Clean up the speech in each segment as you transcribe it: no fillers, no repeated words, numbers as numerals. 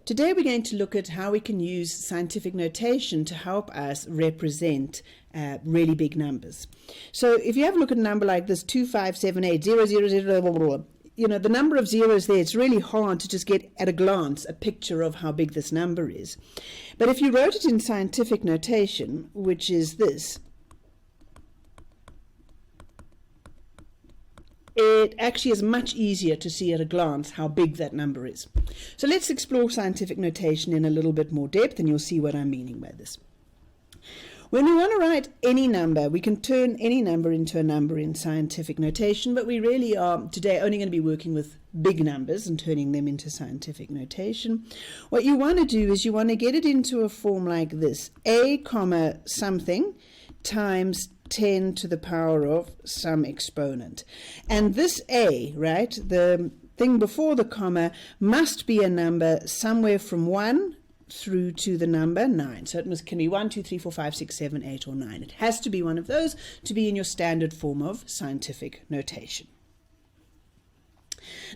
Today we're going to look at how we can use scientific notation to help us represent really big numbers. So if you have a look at a number like this, 2578000, you know, the number of zeros there, it's really hard to just get at a glance a picture of how big this number is. But if you wrote it in scientific notation, which is this, it actually is much easier to see at a glance how big that number is. So let's explore scientific notation in a little bit more depth, and you'll see what I'm meaning by this. When we want to write any number, we can turn any number into a number in scientific notation, but we really are today only going to be working with big numbers and turning them into scientific notation. What you want to do is you want to get it into a form like this: a comma something times 10 to the power of some exponent. And this a, right, the thing before the comma, must be a number somewhere from 1 through to the number 9. So it can be 1, 2, 3, 4, 5, 6, 7, 8, or 9. It has to be one of those to be in your standard form of scientific notation.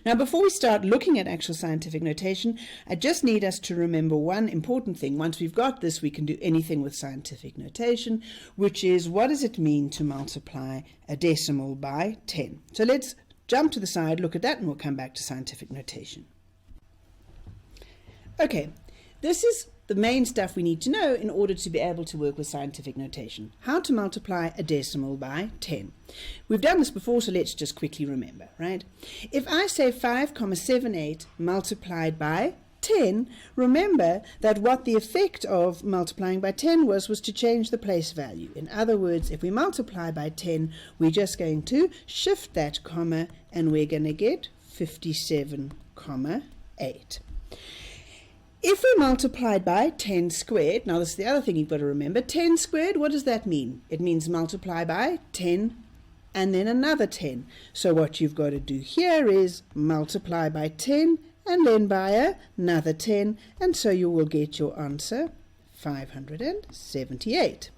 Now, before we start looking at actual scientific notation, I just need us to remember one important thing. Once we've got this, we can do anything with scientific notation, which is, what does it mean to multiply a decimal by 10? So let's jump to the side, look at that, and we'll come back to scientific notation. Okay, this is the main stuff we need to know in order to be able to work with scientific notation. How to multiply a decimal by 10. We've done this before, so let's just quickly remember, right? If I say 5,78 multiplied by 10, remember that what the effect of multiplying by 10 was to change the place value. In other words, if we multiply by 10, we're just going to shift that comma, and we're going to get 57,8. If we multiplied by 10 squared, now this is the other thing you've got to remember, 10 squared, what does that mean? It means multiply by 10 and then another 10. So what you've got to do here is multiply by 10 and then by another 10, and so you will get your answer 578.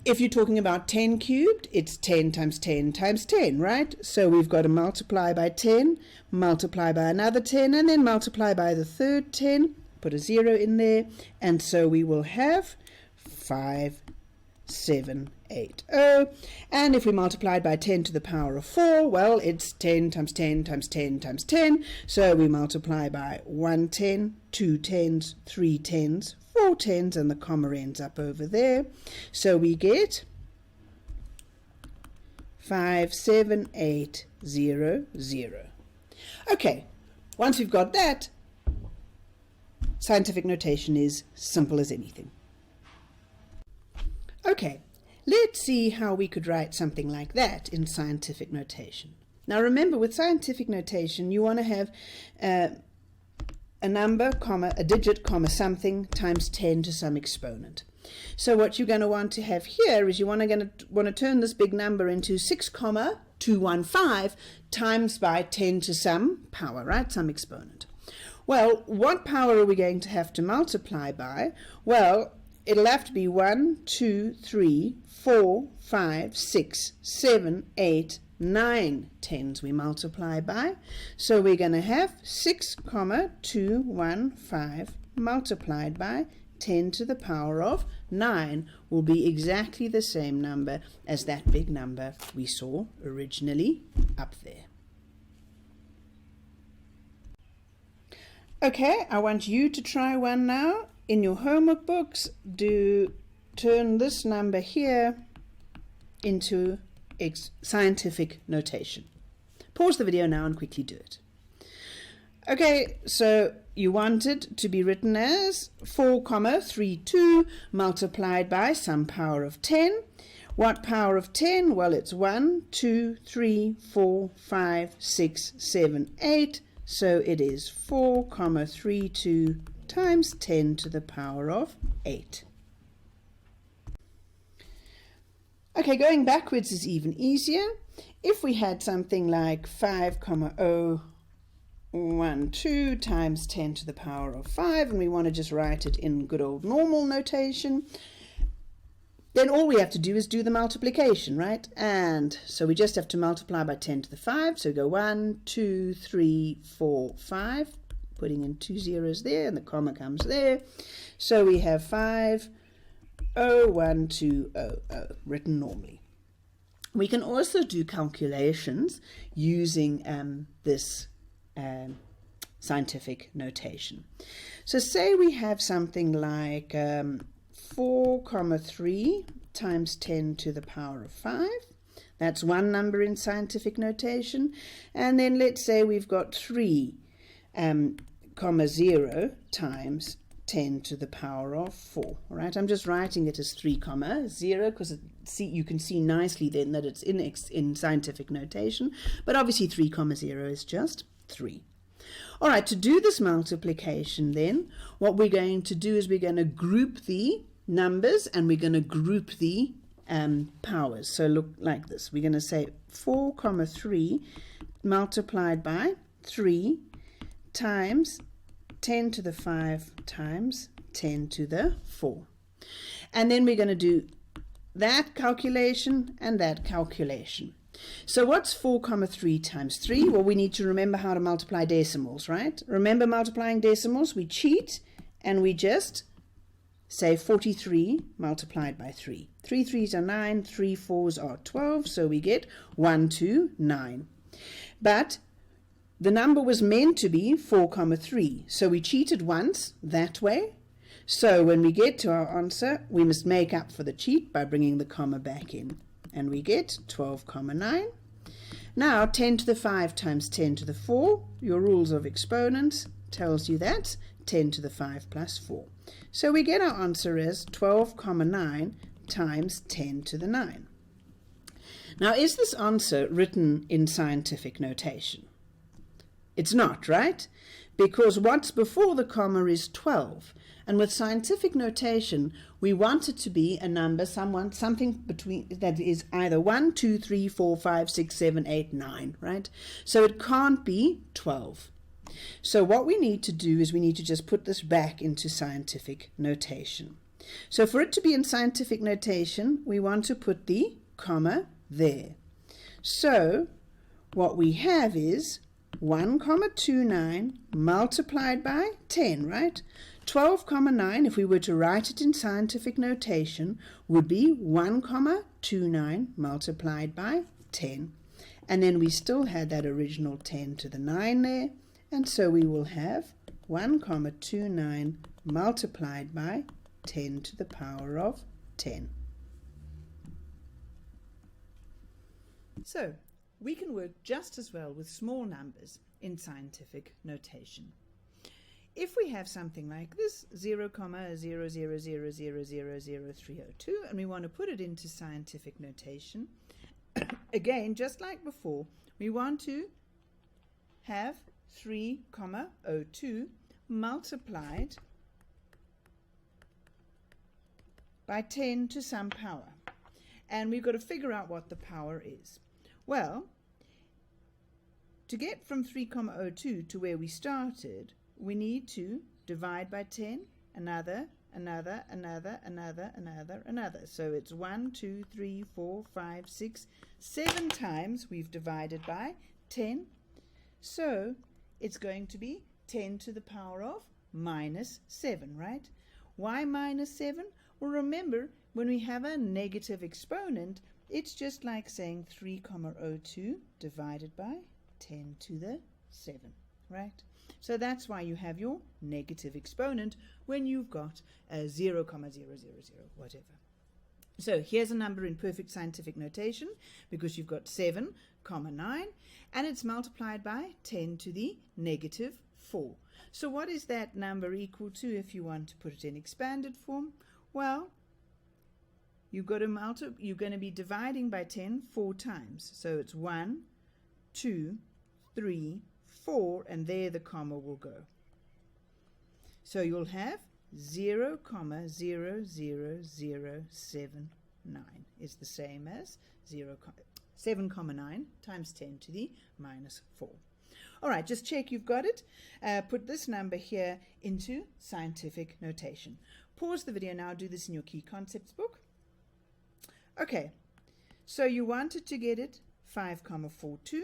If you're talking about 10 cubed, it's 10 times 10 times 10, right? So we've got to multiply by 10, multiply by another 10, and then multiply by the third 10. Put a 0 in there, and so we will have 5780. And if we multiplied by 10 to the power of 4, well, it's 10 times 10 times 10 times 10. So we multiply by 1 10, 2 10s, 3 10s, 4 10s, and the comma ends up over there. So we get 57800. Okay, once we've got that, scientific notation is simple as anything. Okay, let's see how we could write something like that in scientific notation. Now remember, with scientific notation, you want to have a number, comma, a digit, comma, something, times 10 to some exponent. So what you're going to want to have here is you want to turn this big number into 6,215 times by 10 to some power, right, some exponent. Well, what power are we going to have to multiply by? Well, it'll have to be 1, 2, 3, 4, 5, 6, 7, 8, 9 tens we multiply by. So we're going to have 6,215 multiplied by 10 to the power of 9 will be exactly the same number as that big number we saw originally up there. Okay, I want you to try one now. In your homework books, turn this number here into scientific notation. Pause the video now and quickly do it. Okay, so you want it to be written as 4,32 multiplied by some power of 10. What power of 10? Well, it's 1, 2, 3, 4, 5, 6, 7, 8. So it is 4,32 times 10 to the power of 8. Okay, going backwards is even easier. If we had something like 5,012 times 10 to the power of 5, and we want to just write it in good old normal notation, then all we have to do is do the multiplication, right? And so we just have to multiply by 10 to the 5. So go 1, 2, 3, 4, 5. putting in 2 zeros there, and the comma comes there. So we have 501200 written normally. We can also do calculations using this scientific notation. So say we have something like 4,3 times 10 to the power of 5. That's one number in scientific notation. And then let's say we've got 3, 0 times 10 to the power of 4. All right, I'm just writing it as 3, 0 because you can see nicely then that it's in scientific notation. But obviously 3, 0 is just 3. All right, to do this multiplication then, what we're going to do is we're going to group the numbers and we're going to group the powers. So look like this. We're going to say 4, 3 multiplied by 3 times 10 to the 5 times 10 to the 4. And then we're going to do that calculation and that calculation. So what's 4, 3 times 3? Well, we need to remember how to multiply decimals, right? Remember multiplying decimals? We cheat and we just say 43 multiplied by 3. 3 3s are 9, 3 4s are 12, so we get 129. But the number was meant to be 4, 3, so we cheated once that way. So when we get to our answer, we must make up for the cheat by bringing the comma back in. And we get 12, 9. Now 10 to the 5 times 10 to the 4, your rules of exponents tells you that 10 to the 5 plus 4. So we get our answer as 12, 9 times 10 to the 9. Now is this answer written in scientific notation? It's not, right? Because what's before the comma is 12. And with scientific notation, we want it to be a number, something between that is either 1, 2, 3, 4, 5, 6, 7, 8, 9, right? So it can't be 12. So what we need to do is we need to just put this back into scientific notation. So for it to be in scientific notation, we want to put the comma there. So what we have is 1,29 multiplied by 10, right? 12, 9, if we were to write it in scientific notation, would be 1,29 multiplied by 10. And then we still had that original 10 to the 9 there. And so we will have 1,29 multiplied by 10 to the power of 10. So we can work just as well with small numbers in scientific notation. If we have something like this, 0,000000302, and we want to put it into scientific notation, again, just like before, we want to have 3,02 multiplied by 10 to some power. And we've got to figure out what the power is. Well, to get from 3,02 to where we started, we need to divide by 10, another. So it's 1, 2, 3, 4, 5, 6, 7 times we've divided by 10. So it's going to be 10 to the power of minus 7, right? Why minus 7? Well, remember, when we have a negative exponent, it's just like saying 3,02 divided by 10 to the 7, right? So that's why you have your negative exponent when you've got a 0,000, whatever. So here's a number in perfect scientific notation because you've got 7, 9, and it's multiplied by 10 to the negative 4. So what is that number equal to if you want to put it in expanded form? Well, you're going to be dividing by 10 4 times. So it's 1, 2, 3, 4, and there the comma will go. So you'll have 0,00079 is the same as 7,9 times 10 to the minus 4. All right, just check you've got it. Put this number here into scientific notation. Pause the video now, do this in your key concepts book. Okay, so you wanted to get it 5,42.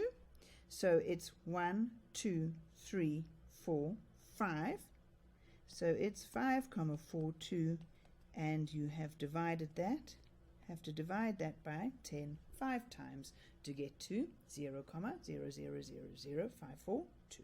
So it's 1, 2, 3, 4, 5. So it's 5, 4, 2, and you have to divide that by 10 5 times to get to 0, 0, 0, 0, 0, 5, 4, 2.